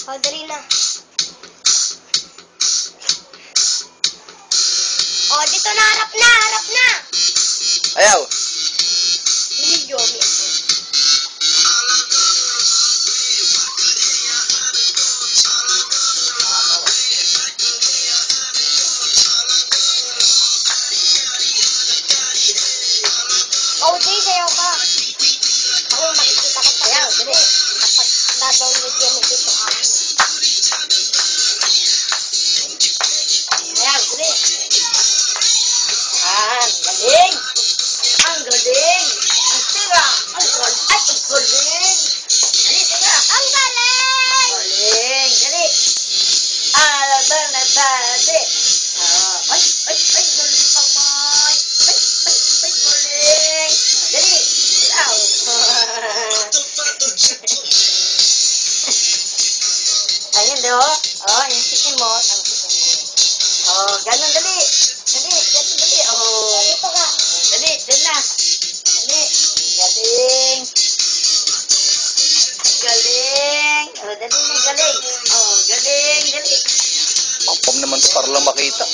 Oh, dali na. Oh, dito na, harap na, harap na. Ayaw. Video, oh, di, sayaw ka. Ako, makikita ka sayaw. Dali. Kapag na-download yan dito, ayan, dali. Galing. Ang galing. Ang tira. Ang galing. Ay, ang galing. Dali, tira. Ang galing. Galing. Dali. Alaba na dati. Ay, galing kamay. Ay, galing. Dali. Tiraw. Ayun, di oh. Oh, yung chicken mo. Ang chicken mo. Oh, ganun, dali. Dali, ganun, dali. Oh. Dito ka. Dali, dali na. Dali. Galing. Galing. Oh, dali na, galing. Oh, galing, dali. Pang naman to para lang makita.